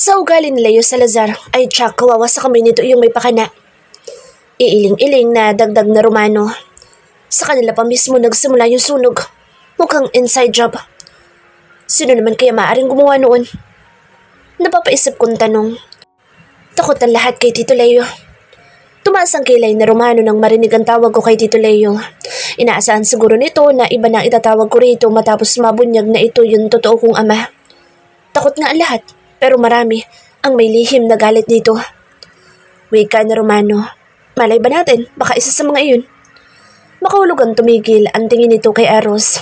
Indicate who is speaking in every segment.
Speaker 1: Sa ugali ni Leo Salazar ay tsak kawawa sa kamay nito yung may pakana. Iiling-iling na dagdag na Romano. Sa kanila pa mismo nagsimula yung sunog. Mukhang inside job. Sino naman kaya maaaring gumawa noon? Napapaisip kong tanong. Takot ang lahat kay Tito Leo. Tumaas ang kilay na Romano nang marinig ang tawag ko kay Tito Leo. Inaasahan siguro nito na iba na itatawag ko rito matapos mabunyag na ito yung totoo kong ama. Takot nga ang lahat, pero marami ang may lihim na galit dito. Wika na Romano. Malay ba natin, baka isa sa mga iyon? Makahulugan tumigil ang tingin nito kay Eros.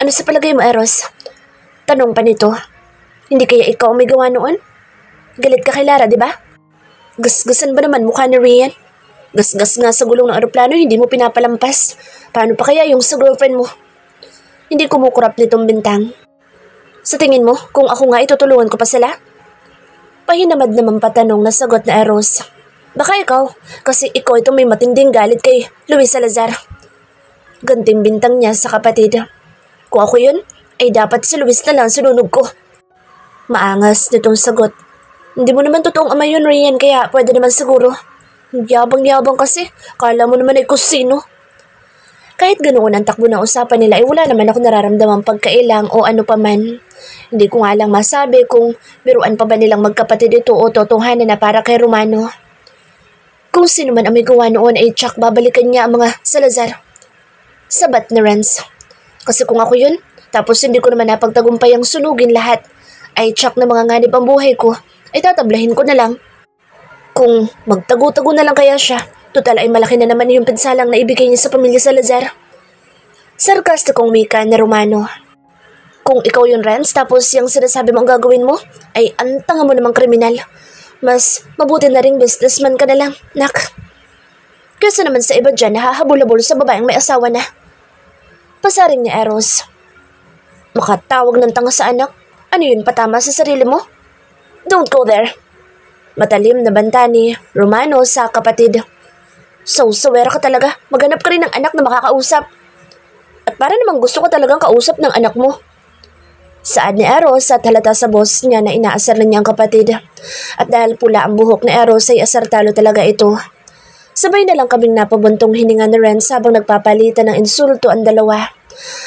Speaker 1: Ano sa palagay mo, Eros? Tanong pa nito. Hindi kaya ikaw may gawa noon? Galit ka kay Lara, di ba? Gasgasan ba naman mukha ni Rian? Gasgas nga sa gulong ng aeroplano, hindi mo pinapalampas. Paano pa kaya yung sa girlfriend mo? Hindi kumukurap nitong bintang. Sa tingin mo, kung ako nga itutulungan ko pa sila? Pahinamad naman patanong na sagot na Eros. Baka ikaw, kasi ikaw itong may matinding galit kay Luis Salazar. Ganting bintang niya sa kapatid. Kung ako yun, ay dapat si Luis na lang sinunog ko. Maangas nitong sagot. Hindi mo naman totoong ama yun, Rian, kaya pwede naman siguro. Yabang-yabang kasi, kala mo naman ay kusino. Kahit ganoon ang takbo ng usapan nila ay wala naman ako nararamdamang pagkailang o ano paman. Hindi ko nga lang masabi kung biruan pa ba nilang magkapatid ito o totohanan na para kay Romano. Kung sino man ang may gawa noon ay tsak babalikan niya ang mga Salazar. Sabat na Renz. Kasi kung ako yun, tapos hindi ko naman napagtagumpay ang sunugin lahat, ay tsak na mga nganib ang buhay ko, ay tatablahin ko na lang. Kung magtago-tago na lang kaya siya, total ay malaki na naman yung pinsalang na ibigay niya sa pamilya Salazar. Sarkastikong wika na Romano. Kung ikaw yung Renz, tapos yung sinasabi mo ang gagawin mo, ay antanga mo namang kriminal. Mas mabuti na ring businessman ka na lang, nak. Kesa naman sa iba dyan, nahahabol-habol sa babaeng may asawa na. Pasaring ni Eros. Makatawag ng tanga sa anak? Ano yun, patama sa sarili mo? Don't go there. Matalim na banta ni Romano sa kapatid. So, sawera ka talaga. Maghanap ka rin ng anak na makakausap. At para namang gusto ko talagang kausap ng anak mo. Saad ni Eros at halata sa boss niya na inaasar na niya ang kapatid. At dahil pula ang buhok ni Eros ay asartalo talaga ito. Sabay na lang kaming napabuntong hininga ni Renz habang nagpapalitan ng insulto ang dalawa.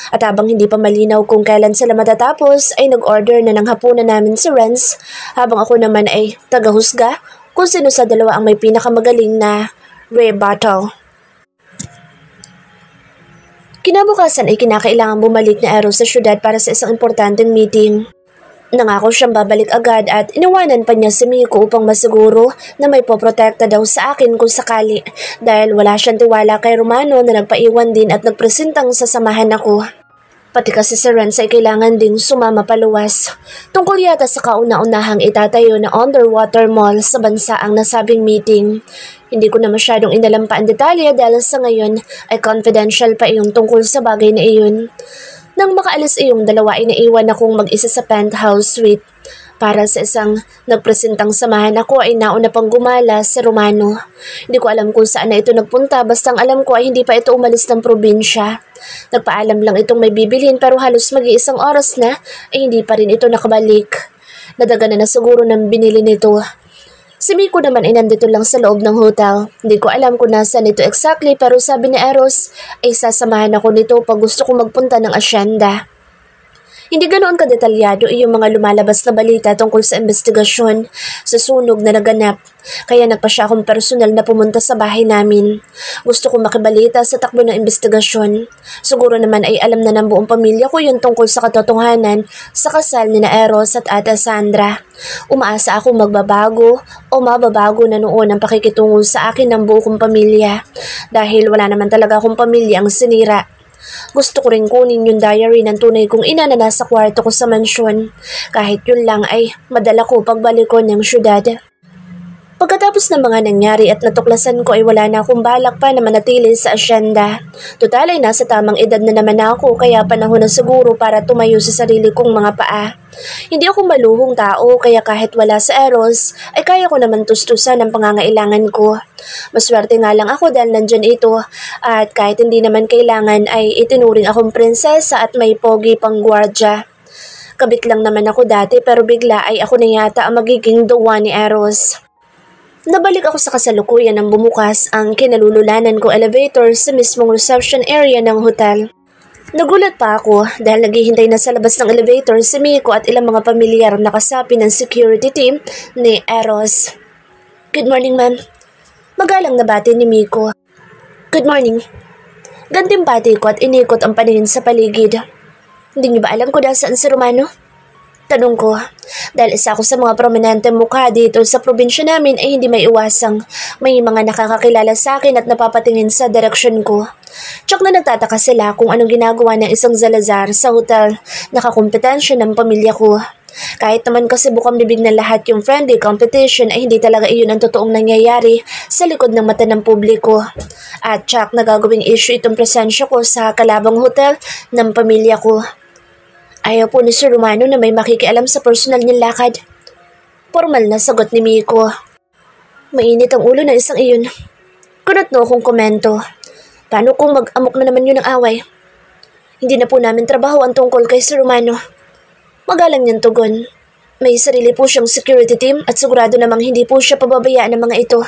Speaker 1: At habang hindi pa malinaw kung kailan sila matatapos, ay nag-order na ng hapunan namin si Renz, habang ako naman ay tagahusga kung sino sa dalawa ang may pinakamagaling na rebuttal. Kinabukasan ay kinakailangan bumalik na Eros sa syudad para sa isang importanteng meeting. Nangako siyang babalik agad at iniwanan pa niya si Miko upang masiguro na may poprotekta daw sa akin kung sakali dahil wala siyang tiwala kay Romano na nagpaiwan din at nagpresentang sasamahan ako. Pati kasi si Renz ay kailangan ding sumama paluwas. Tungkol yata sa kauna-unahang itatayo na underwater mall sa bansa ang nasabing meeting. Hindi ko na masyadong inalam pa ang detalye dahil sa ngayon ay confidential pa iyong tungkol sa bagay na iyon. Nang makaalis iyong dalawa ay naiwan akong mag-isa sa penthouse suite. Para sa isang nagpresentang samahan ako ay nauna pang gumala sa Romano. Hindi ko alam kung saan na ito nagpunta basta ang alam ko ay hindi pa ito umalis ng probinsya. Nagpaalam lang itong may bibilhin pero halos mag-iisang oras na ay hindi pa rin ito nakabalik. Nadaga na siguro ng binili nito. Si Miko naman ay nandito lang sa loob ng hotel. Hindi ko alam kung nasaan ito exactly pero sabi ni Eros ay sasamahan ako nito pag gusto ko magpunta ng asyenda. Hindi ganoon kadetalyado yung mga lumalabas na balita tungkol sa investigasyon sa sunog na naganap. Kaya nagpa siya akong personal na pumunta sa bahay namin. Gusto ko makibalita sa takbo ng investigasyon. Siguro naman ay alam na ng buong pamilya ko yung tungkol sa katotohanan sa kasal ni na Eros at Ate Sandra. Umaasa akong magbabago o mababago na noon ang pakikitungo sa akin ng buong pamilya. Dahil wala naman talaga akong pamilya ang sinira. Gusto ko rin kunin yung diary ng tunay kong ina na nasa kwarto ko sa mansyon. Kahit yun lang ay madala ko pagbalik ko ng syudad. Pagkatapos ng mga nangyari at natuklasan ko ay wala na akong balak pa na manatili sa asyenda. Total ay nasa tamang edad na naman ako kaya panahon na siguro para tumayo sa sarili kong mga paa. Hindi ako maluhong tao kaya kahit wala sa Eros ay kaya ko naman tustusan ang pangangailangan ko. Maswerte nga lang ako dahil nandyan ito at kahit hindi naman kailangan ay itinuring akong prinsesa at may pogi pang gwardya. Kabit lang naman ako dati pero bigla ay ako na yata ang magiging the one ni Eros. Nabalik ako sa kasalukuyan nang bumukas ang kinalululanan kong elevator sa mismong reception area ng hotel. Nagulat pa ako dahil naghihintay na sa labas ng elevator si Miko at ilang mga pamilyar na kasapi ng security team ni Eros. Good morning, ma'am. Magalang na bati ni Miko. Good morning. Gantimpati ko at inikot ang paningin sa paligid. Hindi niyo ba alam kung nasaan si Romano? Tanong ko, dahil isa ako sa mga prominente mukha dito sa probinsya namin ay hindi may iwasang may mga nakakakilala sa akin at napapatingin sa direksyon ko. Tsak na nagtataka sila kung anong ginagawa ng isang Salazar sa hotel na kakumpetensya ng pamilya ko. Kahit naman kasi bukang bibig na lahat yung friendly competition ay hindi talaga iyon ang totoong nangyayari sa likod ng mata ng publiko. At tsak nagagawing issue itong presensya ko sa kalabang hotel ng pamilya ko. Ayaw po ni Sir Romano na may makikialam sa personal niyang lakad. Formal na sagot ni Miko. Mainit ang ulo ng isang iyon. Kunot no akong komento. Paano kung mag-amok na naman yun ng away? Hindi na po namin trabaho ang tungkol kay Sir Romano. Magalang niyang tugon. May sarili po siyang security team at sigurado namang hindi po siya pababayaan ng mga ito.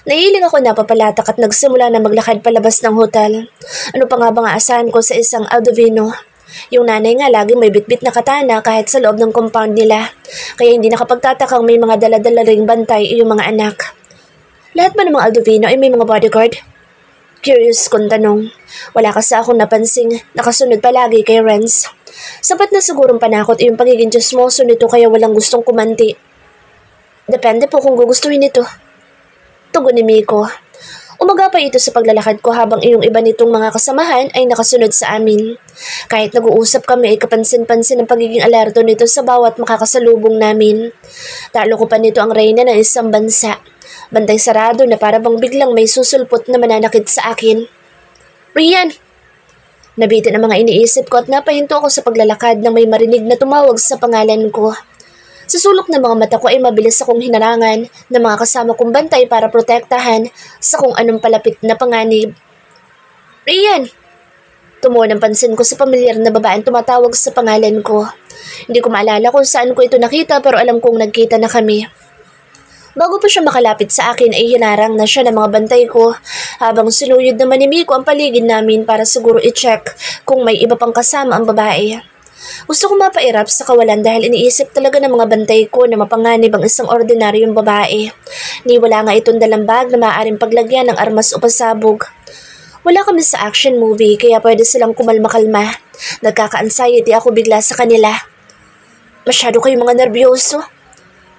Speaker 1: Naiiling ako napapalatak at nagsimula na maglakad palabas ng hotel. Ano pa nga ba nga asahan ko sa isang Aldovino? Yung nanay nga laging may bitbit na katana kahit sa loob ng compound nila. Kaya hindi nakapagtatakang may mga dala-dala ring bantay yung mga anak. Lahat ba ng mga Aldovino ay may mga bodyguard? Curious kong tanong. Wala kasi akong napansing nakasunod palagi kay Renz. Sapat na sigurong panakot yung pagiging chismoso nito kaya walang gustong kumanti. Depende po kung gugustuhin nito. Tugon ni Miko. Umagapay ito sa paglalakad ko habang iyong iba nitong mga kasamahan ay nakasunod sa amin. Kahit nag-uusap kami ay kapansin-pansin ang pagiging alerto nito sa bawat makakasalubong namin. Talo ko pa nito ang reyna ng isang bansa. Bantay sarado na para bang biglang may susulpot na mananakit sa akin. Rian! Nabitin ang mga iniisip ko at napahinto ako sa paglalakad nang may marinig na tumawag sa pangalan ko. Sa sulok ng mga mata ko ay mabilis akong hinarangan ng mga kasama kong bantay para protektahan sa kung anong palapit na panganib. Rian! Tumuon ang pansin ko sa pamilyar na babaeng tumatawag sa pangalan ko. Hindi ko maalala kung saan ko ito nakita pero alam kong nagkita na kami. Bago pa siya makalapit sa akin ay hinarang na siya ng mga bantay ko habang sinuyod naman ni Miko ang paligid namin para siguro i-check kung may iba pang kasama ang babae. Gusto ko mapairap sa kawalan dahil iniisip talaga ng mga bantay ko na mapanganib ang isang ordinaryong babae. Ni wala nga itong dalang bag na maaaring paglagyan ng armas o pasabog. Wala kami sa action movie kaya pwede silang kumalma-kalma. Nagkaka-anxiety ako bigla sa kanila. Masyado kayong mga nervyoso.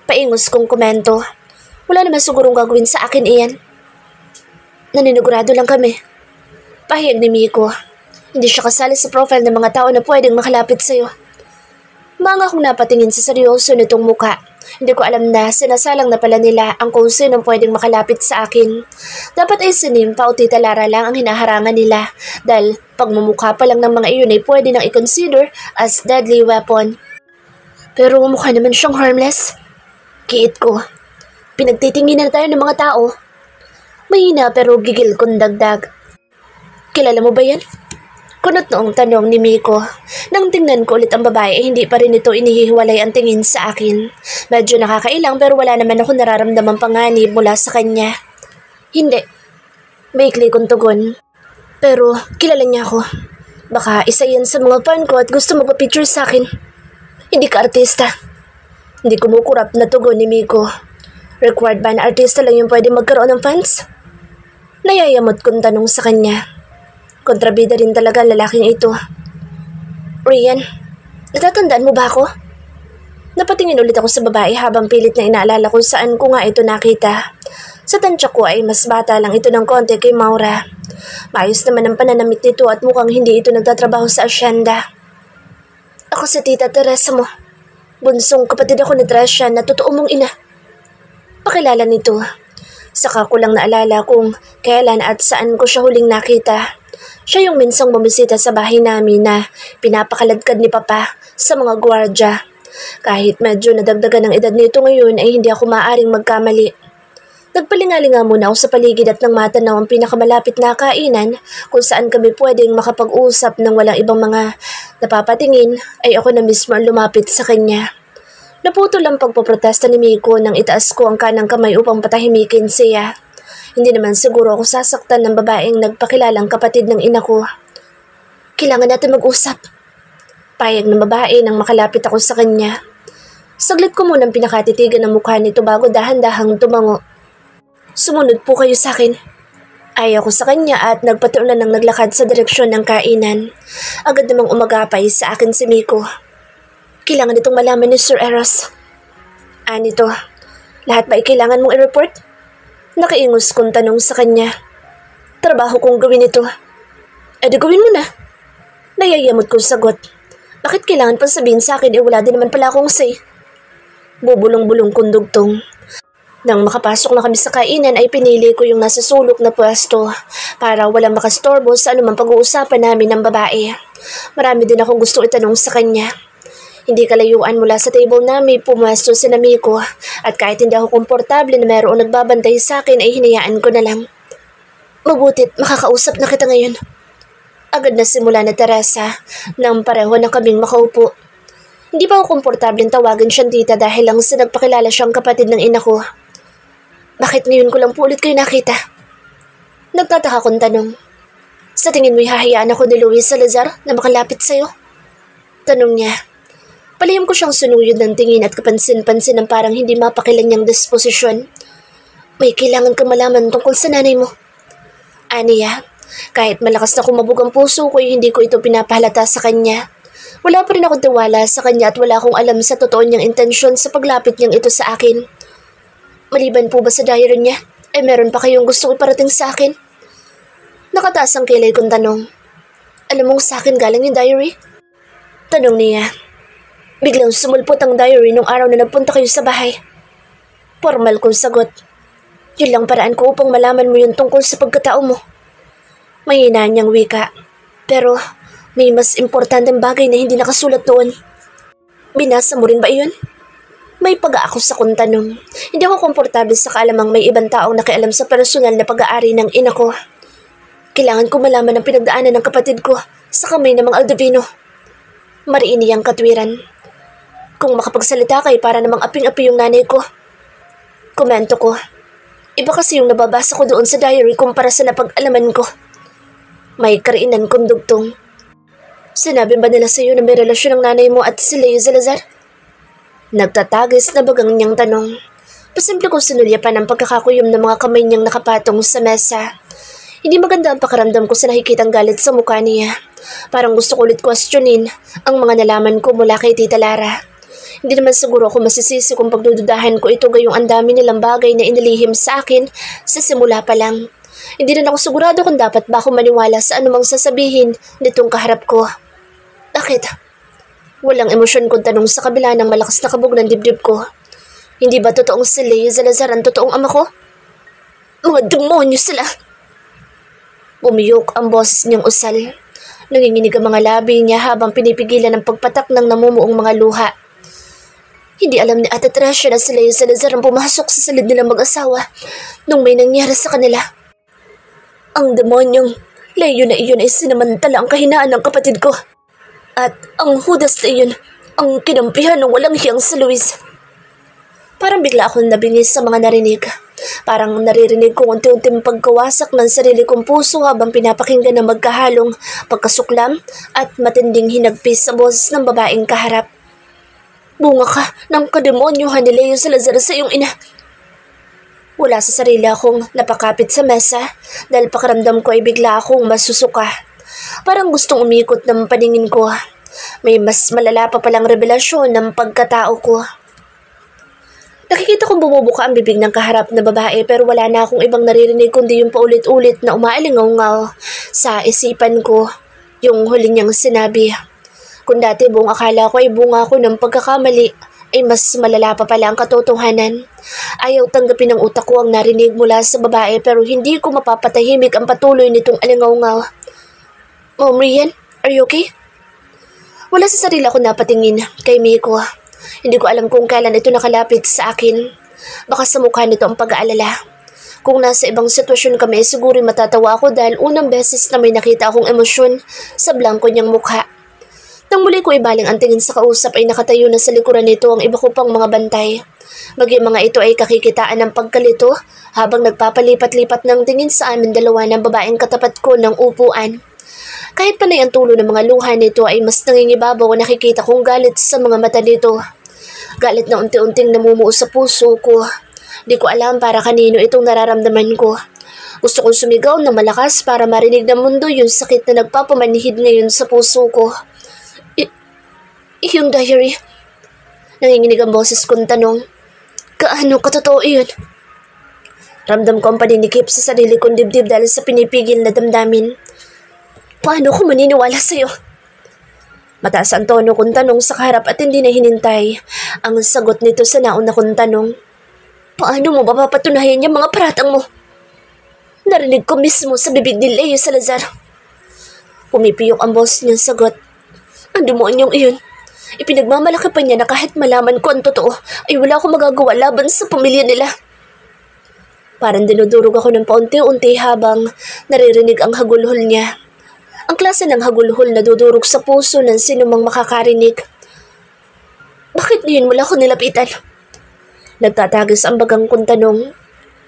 Speaker 1: Paingos kong komento. Wala naman sigurong gagawin sa akin iyan. Naninigurado lang kami. Pahiyag ni Miko. Hindi siya kasali sa profile ng mga tao na pwedeng makalapit sa'yo. Mga akong napatingin sa seryoso nitong muka. Hindi ko alam na sinasalang na pala nila ang kung sinong pwedeng makalapit sa akin. Dapat ay si Nympha o Tita Lara lang ang hinaharangan nila dahil pagmumukha pa lang ng mga iyon ay pwede nang i-consider as deadly weapon. Pero mukha naman siyang harmless. Kiit ko. Pinagtitinginan na tayo ng mga tao. Mahina pero gigil kong dagdag. Kilala mo ba yan? Kunot noong tanong ni Miko. Nang tingnan ko ulit ang babae, hindi pa rin ito inihiwalay ang tingin sa akin. Medyo nakakailang pero wala naman ako nararamdamang panganib mula sa kanya. Hindi. Maikli kong tugon. Pero kilala niya ako. Baka isa yan sa mga fan ko at gusto magpa-picture sa akin. Hindi ka artista. Hindi kumukurap na tugon ni Miko. Required ba na artista lang yung pwede magkaroon ng fans? Nayayamot kong tanong sa kanya. Kontrabida rin talaga ang lalaking ito. Rian, natatandaan mo ba ako? Napatingin ulit ako sa babae habang pilit na inaalala kung saan ko nga ito nakita. Sa tansya ko ay mas bata lang ito ng konti kay Maura. Maayos naman ang pananamit nito at mukhang hindi ito nagtatrabaho sa asyenda. Ako si Tita Teresa mo. Bunsong kapatid ako ni Tresha na totoo mong ina. Pakilala nito. Saka ko lang naalala kung kailan at saan ko siya huling nakita. Siya yung minsang bumisita sa bahay namin na pinapakaladkad ni Papa sa mga gwardya. Kahit medyo nadagdagan ang edad nito ngayon ay hindi ako maaaring magkamali. Nagpalingalinga muna ako sa paligid at nang matanaw ang pinakamalapit na kainan kung saan kami pwedeng makapag-usap ng walang ibang mga napapatingin ay ako na mismo ang lumapit sa kanya. Naputol ang pagpoprotesta ni Miko nang itaas ko ang kanang kamay upang patahimikin siya. Hindi naman siguro ako sasaktan ng babaeng nagpakilalang kapatid ng ina ko. Kailangan natin mag-usap. Payag ng babae nang makalapit ako sa kanya. Saglit ko munang pinakatitigan ang mukha nito bago dahan-dahang tumango. Sumunod po kayo sa akin. Ayaw ko sa kanya at nagpatuunan ng naglakad sa direksyon ng kainan. Agad namang umagapay sa akin si Miko. Kailangan itong malaman ni Sir Eros. Anito, lahat ba ay kailangan mong i-report? Nakaingos kong tanong sa kanya. Trabaho kong gawin ito. E di gawin mo na. Nayayamot kong sagot. Bakit kailangan pang sabihin sa akin wala din naman pala akong say? Bubulong-bulong kong dugtong. Nang makapasok na kami sa kainan ay pinili ko yung nasa sulok na pwesto para walang makastorbo sa anumang pag-uusapan namin ng babae. Marami din akong gusto itanong sa kanya. Hindi kalayuan mula sa table namin pumwesto si Miko at kahit hindi ako komportable na mayroong nagbabantay sa akin ay hinayaan ko na lang. Mabutit makakausap na kita ngayon. Agad na simula na Teresa nang pareho na kaming makaupo. Hindi pa ako komportable tawagin siyang tita dahil lang sa nagpakilala siyang kapatid ng ina ko. Bakit ngayon ko lang po ulit kayo nakita? Nagtataka kong tanong. Sa tingin mo'y hahayaan ako ni Luis Salazar na makalapit sa'yo? Tanong niya. Palihim ko siyang sunuyod ng tingin at kapansin-pansin ng parang hindi mapakilan niyang disposisyon. May kailangan kang malaman tungkol sa nanay mo. Aniya, kahit malakas na kumabog ang puso ko ay hindi ko ito pinapahalata sa kanya. Wala pa rin akong tiwala sa kanya at wala akong alam sa totoo niyang intensyon sa paglapit niyang ito sa akin. Maliban po ba sa diary niya, ay meron pa kayong gustong iparating sa akin? Nakataas ang kilay kong tanong. Alam mong sa akin galing yung diary? Tanong niya. Biglang sumulpot ang diary nung araw na nagpunta kayo sa bahay. Formal kong sagot. Yun lang paraan ko upang malaman mo yun tungkol sa pagkatao mo. Mahina niyang wika. Pero may mas importanteng bagay na hindi nakasulat doon. Binasa mo rin ba iyon? May pag-aako sa kong tanong. Hindi ako komportable sa kaalamang may ibang taong nakialam sa personal na pag-aari ng ina ko. Kailangan ko malaman ang pinagdaanan ng kapatid ko sa kamay ng mga Aldovino. Mariin niyang katwiran. Kung makapagsalita kay para namang aping-api yung nanay ko. Komento ko. Iba kasi yung nababasa ko doon sa diary kumpara sa napag-alaman ko. May kariinan kong dugtong. Sinabi ba nila sa iyo na may relasyon ng nanay mo at si Leo Salazar? Nagtatagis na bagang niyang tanong. Pasimple kong sinulyapan ang pagkakakuyom ng mga kamay niyang nakapatong sa mesa. Hindi maganda ang pakaramdam ko sa nakikitang galit sa mukha niya. Parang gusto ko ulit questionin ang mga nalaman ko mula kay Tita Lara. Hindi naman siguro ako masisisi kung pagdududahan ko ito gayong ang dami nilang bagay na inilihim sa akin sa simula pa lang. Hindi rin ako sigurado kung dapat ba ako maniwala sa anumang sasabihin nitong kaharap ko. Bakit? Walang emosyon kong tanong sa kabila ng malakas na kabog ng dibdib ko. Hindi ba totoong si Leo Salazar ang totoong ama ko? Mga demonyo sila! Bumiyok ang boses niyang usal. Nanginginig ang mga labi niya habang pinipigilan ang pagpatak ng namumuong mga luha. Hindi alam ni Ate Tricia na si Leo Salazar ang pumasok sa silid nilang mag-asawa nung may nangyari sa kanila. Ang demonyong Leo na iyon ay sinamantala ang kahinaan ng kapatid ko. At ang Judas na iyon ang kinampihan ng walang hiyang si Luis. Parang bigla akong nabingis sa mga narinig. Parang naririnig kong unti-unting pagkawasak ng sarili kong puso habang pinapakinggan ng magkahalong pagkasuklam at matinding hinagpis sa boses ng babaeng kaharap. Bunga ka ng kademonyohan ni Leo Salazar sa iyong ina. Wala sa sarili akong napakapit sa mesa dahil pakiramdam ko ay bigla akong masusuka. Parang gustong umikot ng paningin ko. May mas malala pa palang revelasyon ng pagkatao ko. Nakikita kong bumubuka ang bibig ng kaharap na babae pero wala na akong ibang naririnig kundi yung paulit-ulit na umaalingaw-ngaw sa isipan ko yung huli niyang sinabi. Kung dati buong akala ko ay bunga ko ng pagkakamali, ay mas malala pa pala ang katotohanan. Ayaw tanggapin ng utak ko ang narinig mula sa babae pero hindi ko mapapatahimik ang patuloy nitong alingaw-ngaw. Mom Rian, are you okay? Wala sa sarili ako napatingin kay Miko. Hindi ko alam kung kailan ito nakalapit sa akin. Baka sa mukha nito ang pag-aalala. Kung nasa ibang sitwasyon kami, siguro matatawa ako dahil unang beses na may nakita akong emosyon sa blanko niyang mukha. Nang muli ko ibaling ang tingin sa kausap ay nakatayo na sa likuran nito ang iba ko pang mga bantay. Maging mga ito ay kakikitaan ng pagkalito habang nagpapalipat-lipat ng tingin sa amin dalawa ng babaeng katapat ko ng upuan. Kahit panay ang tulo ng mga luha nito ay mas nangingibabaw o nakikita kong galit sa mga mata nito. Galit na unti-unting namumuo sa puso ko. Di ko alam para kanino itong nararamdaman ko. Gusto kong sumigaw na malakas para marinig ng mundo yung sakit na nagpapamanhid ngayon sa puso ko. Yung diary. Nanginginig ang boses kong tanong. Kaano katotoo yun? Ramdam ko ang paninikip sa sarili kong dibdib dahil sa pinipigil na damdamin. Paano ko maniniwala sa'yo? Mataas ang tono kong tanong sa kaharap at hindi na hinintay ang sagot nito sa nauna kong tanong. Paano mo mapapatunayan yung mga paratang mo? Narinig ko mismo sa bibig ni Leo Salazar. Pumipiyok ang boss niyang sagot. Ang demonyong iyon. Ipinagmamalaki pa niya na kahit malaman ko ang totoo ay wala akong magagawa laban sa pamilya nila. Parang dinudurog ako ng paunti-unti habang naririnig ang hagulhol niya. Ang klase ng hagulhol na dudurog sa puso ng sinumang makakarinig. Bakit ngayon wala ko nilapitan? Nagtatagis ang bagang kong tanong.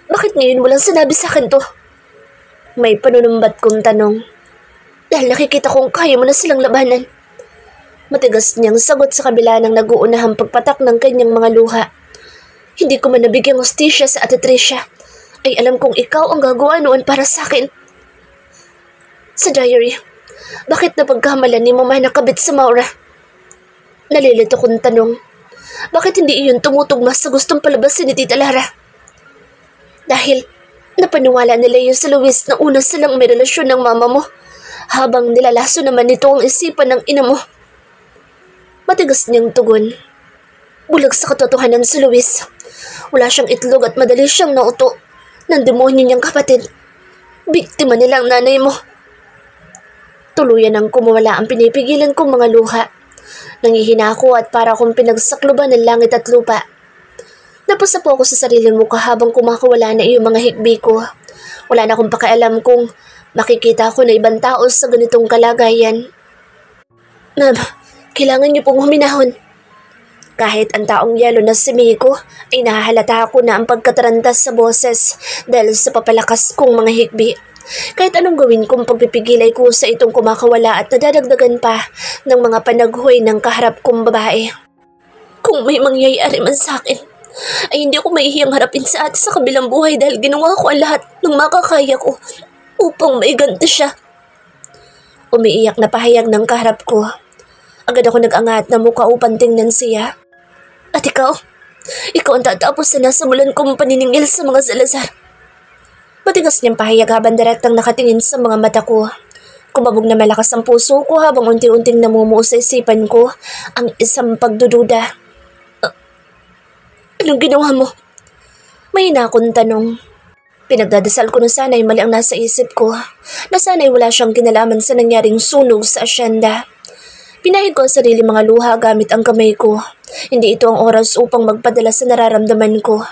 Speaker 1: Bakit ngayon walang sinabi sa akin to? May panunumbat kong tanong. Dahil nakikita kong kaya mo na silang labanan. Matigas niyang sagot sa kabila ng nag-uunahang pagpatak ng kanyang mga luha. Hindi ko man nabigyang hustisya sa Ate Tricia. Ay alam kong ikaw ang gagawa noon para sa akin. Sa diary, bakit napagkamalan ni Mama nakabit sa Maura? Nalilito kong tanong. Bakit hindi iyon tumutugma sa gustong palabasin ni Tita Lara? Dahil napaniwala nila yun sa Luis na una silang may relasyon ng mama mo, habang nilalaso naman nito ang isipan ng ina mo. Matigas niyang tugon. Bulag sa katotohanan si Luis. Wala siyang itlog at madali siyang nauto ng demonyo niyang kapatid. Biktima nilang nanay mo. Tuluyan ang kumawala ang pinipigilan kong mga luha. Nangihina ako at para akong pinagsakluban ng langit at lupa. Napasa po ako sa sarili mo habang kumakawala na iyong mga hikbi ko. Wala na akong pakialam kung makikita ko na ibang tao sa ganitong kalagayan. Ma'am, kailangan niyo pong huminahon. Kahit ang taong yelo na si Miko ay nahahalata ako na ang pagkatarantas sa boses dahil sa papalakas kong mga hikbi. Kahit anong gawin kong pagpipigil ay kusa itong kumakawala at nadadagdagan pa ng mga panaghoy ng kaharap kong babae. Kung may mangyayari man sa akin, ay hindi ako mahihiyang harapin sa ate sa kabilang buhay dahil ginawa ko ang lahat ng makakaya ko upang maiganti siya. Umiiyak na pahayag ng kaharap ko. Agad ako nag-angat na mukha upang tingnan siya. At ikaw ang tatapos na nasa mulan kong paniningil sa mga Salazar. Matigas niyang pahayag habang direktang nakatingin sa mga mata ko. Kumabog na malakas ang puso ko habang unti-unting namumuo sa isipan ko ang isang pagdududa. Anong ginawa mo? May akong tanong. Pinagdadasal ko na sana'y mali ang nasa isip ko, na sana'y wala siyang kinalaman sa nangyaring sunog sa asyenda. Pinahid ko ang sarili mga luha gamit ang kamay ko. Hindi ito ang oras upang magpadala sa nararamdaman ko.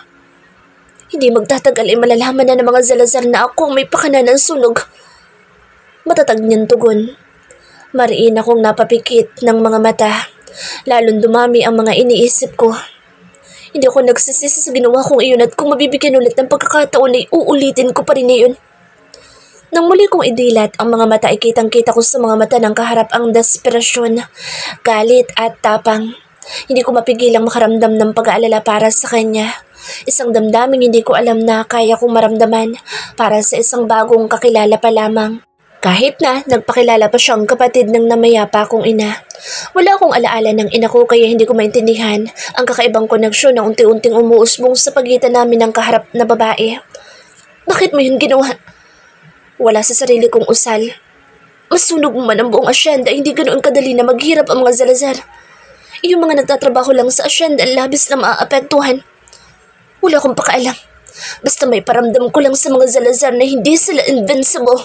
Speaker 1: Hindi magtatagal ay malalaman na ng mga Salazar na ako ang may pakana ng sunog. Matatag niyang tugon. Mariin akong napapikit ng mga mata. Lalong dumami ang mga iniisip ko. Hindi ako nagsisisi sa ginawa kong iyon at kung mabibigyan ulit ng pagkakataon ay uulitin ko pa rin iyon. Nang muli kong idilat ang mga mata ay kitang-kita ko sa mga mata ng kaharap ang desperasyon, galit at tapang. Hindi ko mapigilang makaramdam ng pag-aalala para sa kanya. Isang damdaming hindi ko alam na kaya kong maramdaman para sa isang bagong kakilala pa lamang. Kahit na nagpakilala pa siyang kapatid ng namayapa kong ina. Wala akong alaala ng ina ko kaya hindi ko maintindihan ang kakaibang koneksyon na unti-unting umuusbong sa pagitan namin ng kaharap na babae. Bakit mo yun ginawa? Wala sa sarili kong usal. Masunog man ang buong asyenda, hindi ganoon kadali na maghirap ang mga Salazar. Yung mga nagtatrabaho lang sa asyenda ang labis na maaapektuhan. Wala akong pakaalam. Basta may paramdam ko lang sa mga Salazar na hindi sila invincible.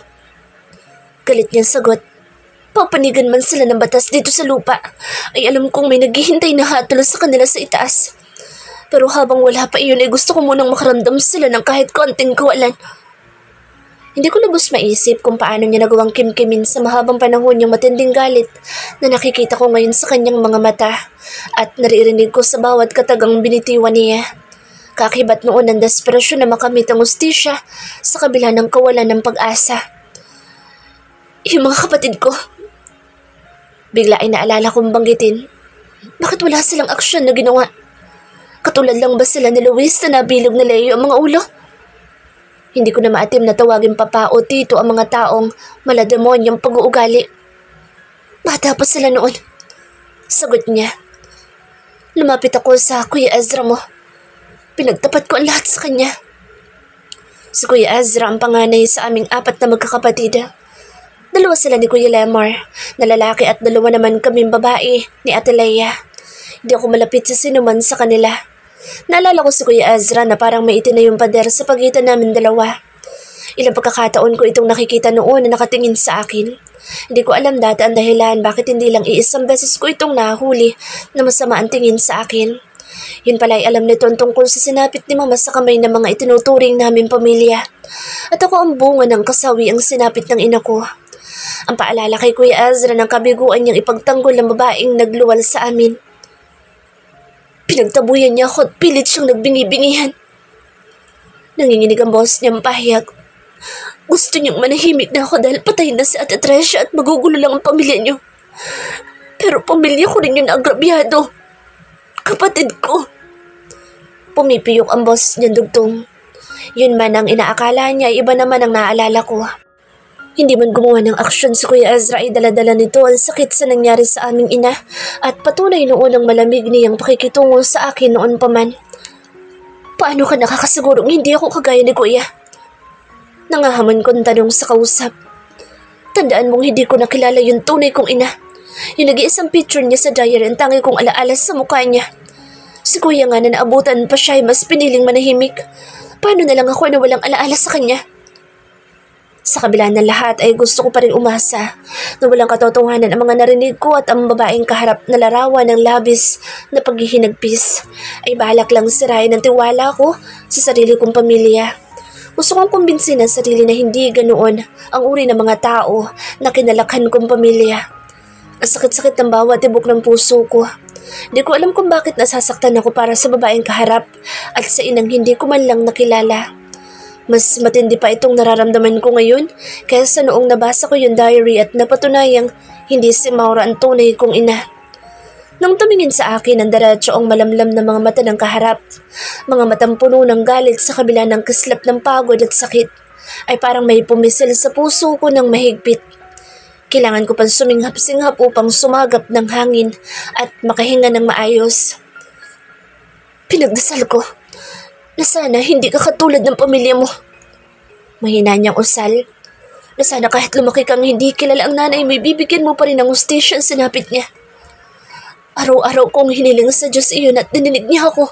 Speaker 1: Galit niyang sagot. Papanigan man sila ng batas dito sa lupa, ay alam kong may naghihintay na hatol sa kanila sa itaas. Pero habang wala pa iyon ay gusto ko munang makaramdam sila ng kahit konting kawalan. Hindi ko lubos maisip kung paano niya nagawang kimkimin sa mahabang panahon yung matinding galit na nakikita ko ngayon sa kanyang mga mata at naririnig ko sa bawat katagang binitiwan niya. Kakibat noon ang desperasyon na makamit ang ustisya sa kabila ng kawalan ng pag-asa. Yung mga kapatid ko. Bigla ay naalala kong banggitin. Bakit wala silang aksyon na ginawa? Katulad lang ba sila ni Luis na nabilog na Leo ang mga ulo? Hindi ko na maatim na tawagin papa o tito ang mga taong malademonyang pag-uugali. Bata pa sila noon. Sagot niya. Lumapit ako sa Kuya Ezra mo. Pinagtapat ko ang lahat sa kanya. Si Kuya Ezra ang panganay sa aming 4 na magkakapatid. 2 sila ni Kuya Lemar, na lalaki at 2 naman kaming babae ni Ate Leia. Hindi ako malapit sa sinuman sa kanila. Naalala ko si Kuya Ezra na parang may itinayong pader sa pagitan namin 2. Ilang pagkakataon ko itong nakikita noon na nakatingin sa akin. Hindi ko alam dati ang dahilan bakit hindi lang iisang beses ko itong nahuli na masama ang tingin sa akin. Yun pala ay alam nito tungkol sa sinapit ni Mama sa kamay ng mga itinuturing namin pamilya. At ako ang bunga ng kasawi ang sinapit ng ina ko. Ang paalala kay Kuya Ezra ng kabiguan niyang ipagtanggol ng babaeng nagluwal sa amin. Pinagtabuyan niya ako at pilit siyang nagbingi-bingihan. Nanginginig ang boss niyang pahayag. Gusto niyang manahimik na ako dahil patay na si Ate Tresha at magugulo lang ang pamilya niyo. Pero pamilya ko rin yung naagrabyado. Kapatid ko. Pumipiyok ang boss niyang dugtong. Yun man ang inaakala niya, iba naman ang naaalala ko. Hindi man gumawa ng aksyon si Kuya Ezra ay daladala nito ang sakit sa nangyari sa aming ina at patunay noon ang malamig niyang pakikitungo sa akin noon pa man. Paano ka nakakasigurong hindi ako kagaya ni Kuya? Nangahaman kong tanong sa kausap. Tandaan mong hindi ko nakilala yung tunay kong ina. Yung nag-iisang picture niya sa diary ang tangi kong alaala sa mukha niya. Si Kuya nga na naabutan pa siya ay mas piniling manahimik. Paano na lang ako na walang alaala sa kanya? Sa kabila ng lahat ay gusto ko pa rin umasa na walang katotohanan ang mga narinig ko at ang babaeng kaharap na larawan ng labis na paghihinagpis ay balak lang sirain ang tiwala ko sa sarili kong pamilya. Gusto kong kumbinsin ang sarili na hindi ganoon ang uri ng mga tao na kinalakhan kong pamilya. Ang sakit-sakit ng bawat tibok ng puso ko. Di ko alam kung bakit nasasaktan ako para sa babaeng kaharap at sa inang hindi ko man lang nakilala. Mas matindi pa itong nararamdaman ko ngayon kaysa noong nabasa ko yung diary at napatunayang hindi si Maura ang tunay kong ina. Nang tumingin sa akin ang diretso ang malamlam na mga mata ng kaharap, mga matang puno ng galit sa kabila ng kislap ng pagod at sakit, ay parang may pumisil sa puso ko ng mahigpit. Kailangan ko pang suminghap-singhap upang sumagap ng hangin at makahinga ng maayos. Pinagdasal ko na sana hindi ka katulad ng pamilya mo. Mahina niyang usal. Na sana kahit lumaki kang hindi kilala ang nanay, may bibigyan mo pa rin ng hustisya ang sinapit niya. Araw-araw kong hiniling sa Diyos iyon at dininig niya ako.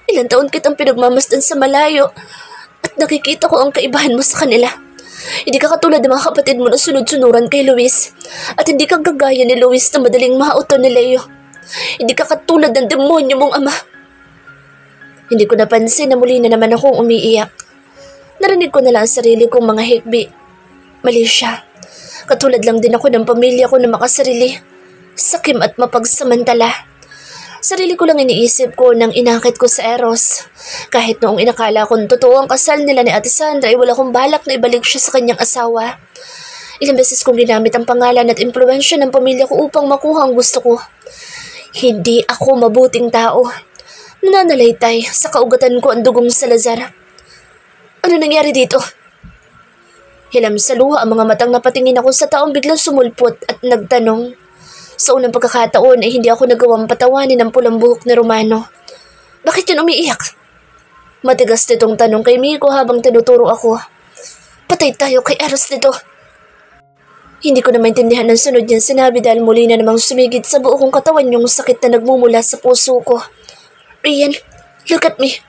Speaker 1: Ilang taon kitang pinagmamasdan sa malayo at nakikita ko ang kaibahan mo sa kanila. Hindi ka katulad ng mga kapatid mo na sunod-sunuran kay Luis at hindi ka gagaya ni Luis na madaling mahauto ni Leo. Hindi ka katulad ng demonyo mong ama. Hindi ko napansin na muli na naman akong umiiyak. Narinig ko na lang ang sarili kong mga hikbi. Mali siya. Katulad lang din ako ng pamilya ko na makasarili. Sakim at mapagsamantala. Sarili ko lang iniisip ko nang inakit ko sa Eros. Kahit noong inakala kong totoo ang kasal nila ni Ate Sandra ay wala kong balak na ibalik siya sa kanyang asawa. Ilang beses kong ginamit ang pangalan at impluwensya ng pamilya ko upang makuha ang gusto ko. Hindi ako mabuting tao. Nananalaytay sa kaugatan ko ang dugong Salazar. Ano nangyari dito? Hilam sa luha ang mga matang napatingin ako sa taong biglang sumulpot at nagtanong. Sa unang pagkakataon ay hindi ako nagawang patawanin ang pulang buhok ni Romano. Bakit yun umiiyak? Matigas nitong tanong kay Miko habang tinuturo ako. Patay tayo kay Eros nito. Hindi ko na maintindihan ang sunod niyang sinabi dahil muli na namang sumigid sa buo kong katawan yung sakit na nagmumula sa puso ko. Rian, look at me.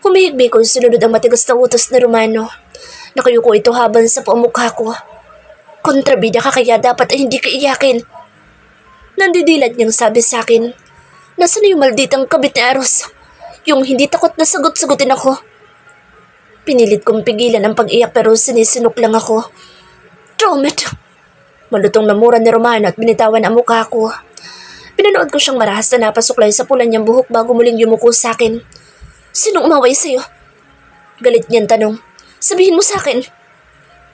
Speaker 1: Humihigbi ko sinunod ang matigas na utos ni Romano. Nakayuko ito habang sa pamukha ko. Kontrabida ka kaya dapat ay hindi ka iyakin. Nandidilat niyang sabi sa akin. Nasaan na yung malditang kabit ni Eros? Yung hindi takot na sagot-sagutin ako. Pinilit kong pigilan ang pag-iyak pero sinisinok lang ako. Tromit! Malutong namura ni Romano at binitawan ang mukha ko. Pinanood ko siyang marahas na napasuklay sa pula niyang buhok bago muling yumuko sa akin. Sinong umaway sa'yo? Galit niyang tanong. Sabihin mo sa akin.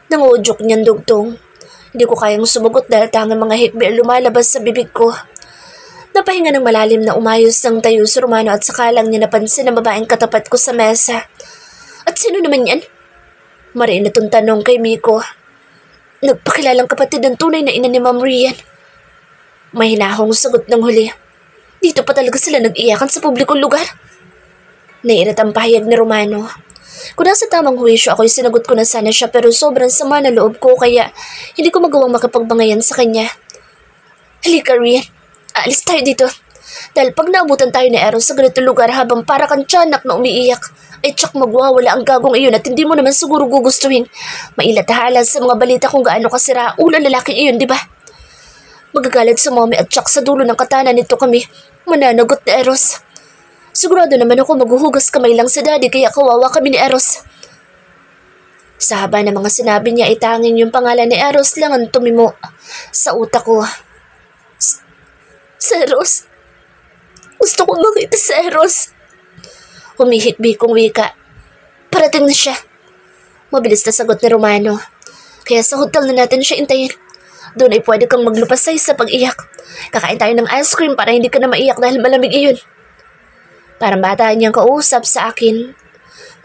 Speaker 1: Nangudyok niyang dugtong. Hindi ko kayang sumagot dahil tangang mga hikbi ang lumalabas sa bibig ko. Napahinga ng malalim na umayos ng tayo si Romano at saka lang niya napansin ang babaeng katapat ko sa mesa. At sino naman yan? Mariin na itong tanong kay Miko. Nagpakilalang kapatid ng tunay na ina ni Ma'am Rian. May hinahong sagot ng huli. Dito pa talaga sila nag-iyakan sa publikong lugar. Nairat ang pahayag ni Romano. Kung nasa tamang huwisyo ako'y sinagot ko na sana siya pero sobrang sama na loob ko kaya hindi ko magawang makipagbangayan sa kanya. Halika Rian, aalis tayo dito. Dahil pag naabutan tayo ni Eros sa ganitong lugar habang para kang tiyanak na umiiyak, ay tsak magwawala ang gagong iyon at hindi mo naman siguro gugustuhin. Mailatahalan sa mga balita kung gaano kasira ulo lalaking iyon, di ba? Magagalit sa mommy at tsak sa dulo ng katana nito kami. Mananagot ni Eros. Sigurado naman ako maghuhugas kamay lang sa daddy kaya kawawa kami ni Eros. Sa haba ng mga sinabi niya ay tanging yung pangalan ni Eros lang ang tumimo sa utak ko. Si Eros? Gusto ko makita si Eros. Humihikbi kong wika. Parating na siya. Mabilis na sagot ni Romano. Kaya sa hotel na natin siya intayin. Doon ay pwede kang maglupasay sa pag-iyak. Kakain tayo ng ice cream para hindi ka na maiyak dahil malamig iyon. Parang bata niyang kausap sa akin.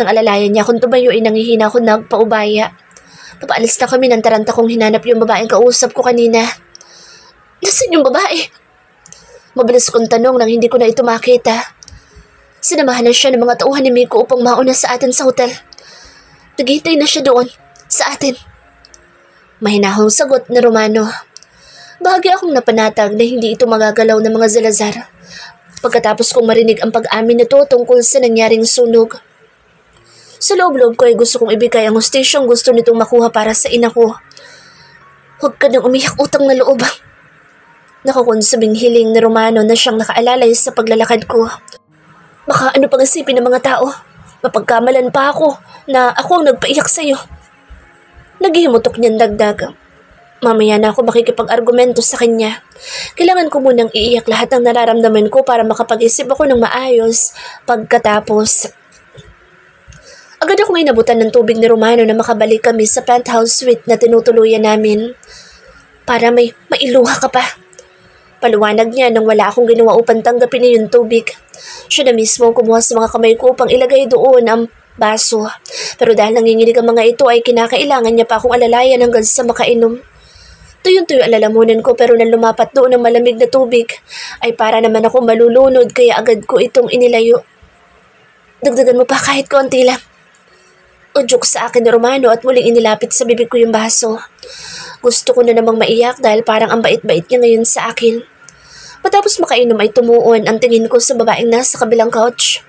Speaker 1: Nang alalayan niya kung tumayo ay nangihina ako nagpaubaya. Papaalis na kami ng taranta kong hinanap yung babaeng kausap ko kanina. Nasaan yung babae? Mabilis kong tanong nang hindi ko na ito makita. Sinamahan na siya ng mga tauhan ni Miko upang mauna sa atin sa hotel. Naghihintay na siya doon, sa atin. Mahinahong sagot ni Romano. Bahagi akong napanatag na hindi ito magagalaw ng mga Salazar. Pagkatapos kong marinig ang pag-amin nito tungkol sa nangyaring sunog. Sa loob-loob ko ay gusto kong ibigay ang hustisyong gusto nitong makuha para sa ina ko. Huwag ka nang umiyak utang na loob. Nakakonsuming hiling ni Romano na siyang nakaalalay sa paglalakad ko. Baka ano pang isipin ng mga tao? Mapagkamalan pa ako na ako ang nagpaiyak sa'yo. Naghihimutok niyang dagdag. Mamaya na ako makikipag-argumento sa kanya. Kailangan ko munang iiyak lahat ng nararamdaman ko para makapag-isip ako ng maayos pagkatapos. Agad akong inabutan ng tubig ni Romano na makabalik kami sa penthouse suite na tinutuluyan namin. Para may mailuha ka pa. Paliwanag niya nang wala akong ginawa upang tanggapin niya yung tubig. Siya na mismo kumuha sa mga kamay ko upang ilagay doon ang baso. Pero dahil nanginginig ang mga ito ay kinakailangan niya pa akong alalayan hanggang sa makainom. Tuyong-tuyo ang lalamunan ko pero nang lumapat doon ang malamig na tubig ay para naman ako malulunod kaya agad ko itong inilayo. Dagdagan mo pa kahit konti lang. Udyok sa akin ni Romano at muling inilapit sa bibig ko yung baso. Gusto ko na namang maiyak dahil parang ang bait-bait niya ngayon sa akin. Matapos makainom ay tumuon ang tingin ko sa babaeng nasa kabilang couch.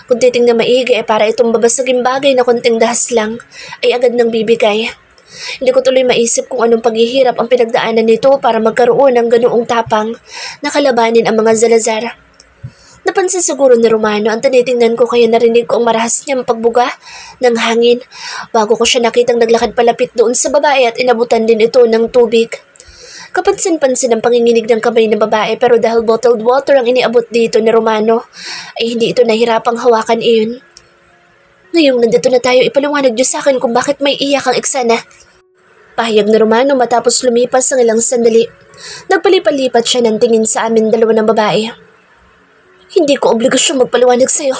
Speaker 1: Kung titingnan maigi ay para itong babasaging bagay na konting dahas lang ay agad nang bibigay. Hindi ko tuloy maisip kung anong paghihirap ang pinagdaanan nito para magkaroon ng ganoong tapang na kalabanin ang mga Salazar. Napansin siguro ni Romano ang tinitingnan ko kaya narinig ko ang marahas niyang pagbuga ng hangin bago ko siya nakitang naglakad palapit doon sa babae at inabutan din ito ng tubig. Kapansin-pansin ang panginginig ng kamay ng babae pero dahil bottled water ang iniabot dito ni Romano ay hindi ito nahirapang hawakan iyon. Ngayong nandito na tayo, ipaliwanag niyo sa akin kung bakit may iyak ang eksena. Pahayag ni Romano matapos lumipas ang ilang sandali. Nagpalipat-lipat siya ng tingin sa amin dalawa ng babae. Hindi ko obligasyong magpaliwanag sa'yo.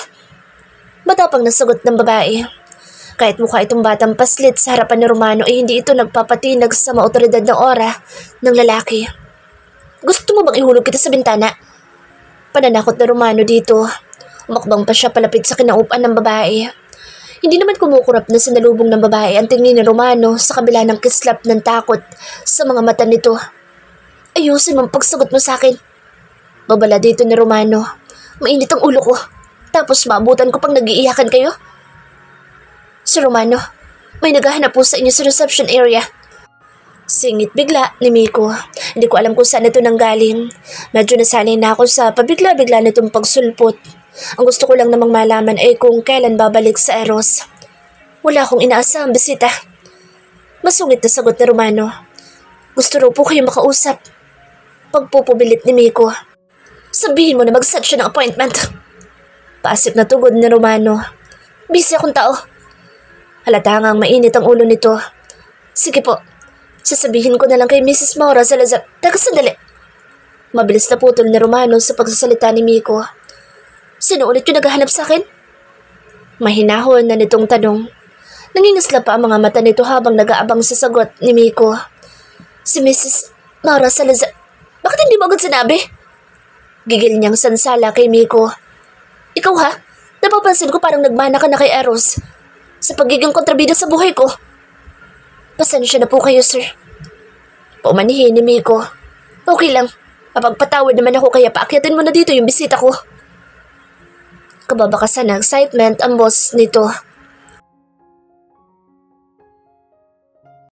Speaker 1: Matapang na sagot ng babae. Kahit mukha itong batang paslit sa harapan ni Romano ay hindi ito nagpapatinag sa maotoridad ng aura ng lalaki. Gusto mo bang ihulog kita sa bintana? Pananakot na Romano dito. Umakbang pa siya palapit sa kinaupan ng babae. Hindi naman kumukurap na sinalubong ng babae ang tingin ni Romano sa kabila ng kislap ng takot sa mga mata nito. Ayusin mo ang pagsagot mo sa akin. Babala dito ni Romano. Mainit ang ulo ko. Tapos maabutan ko pang nag-iiyakan kayo. Si Romano, may naghahanap po sa inyo sa reception area. Singit bigla ni Miko. Hindi ko alam kung saan ito nanggaling. Medyo nasanay na ako sa pabigla-bigla nitong pagsulpot. Ang gusto ko lang namang malaman ay kung kailan babalik sa Eros. Wala akong inaasahang bisita. Masungit na sagot ni Romano. Gusto raw po kayo makausap. Pagpupubilit ni Miko. Sabihin mo na mag-set siya ng appointment. Paasip na tugod ni Romano. Busy akong tao. Halata ngang mainit ang ulo nito. Sige po. Sasabihin ko na lang kay Mrs. Maura Salazar. Teka sandali. Mabilis na putol ni Romano sa pagsasalita ni Miko. Sino ulit yung naghahanap sa akin? Mahinahon na nitong tanong. Nangingisla pa ang mga mata nito habang nag-aabang sa sagot ni Miko. Si Mrs. Maura Salazar. Bakit hindi mo agad sinabi? Gigil niyang sansala kay Miko. Ikaw ha? Napapansin ko parang nagmana ka na kay Eros sa pagiging kontrabida sa buhay ko. Pasensya na po kayo, sir. Paumanihin ni Miko. Okay lang. Mapagpatawad naman ako kaya paakyatin mo na dito yung bisita ko. Kababakasan na excitement ang boss nito.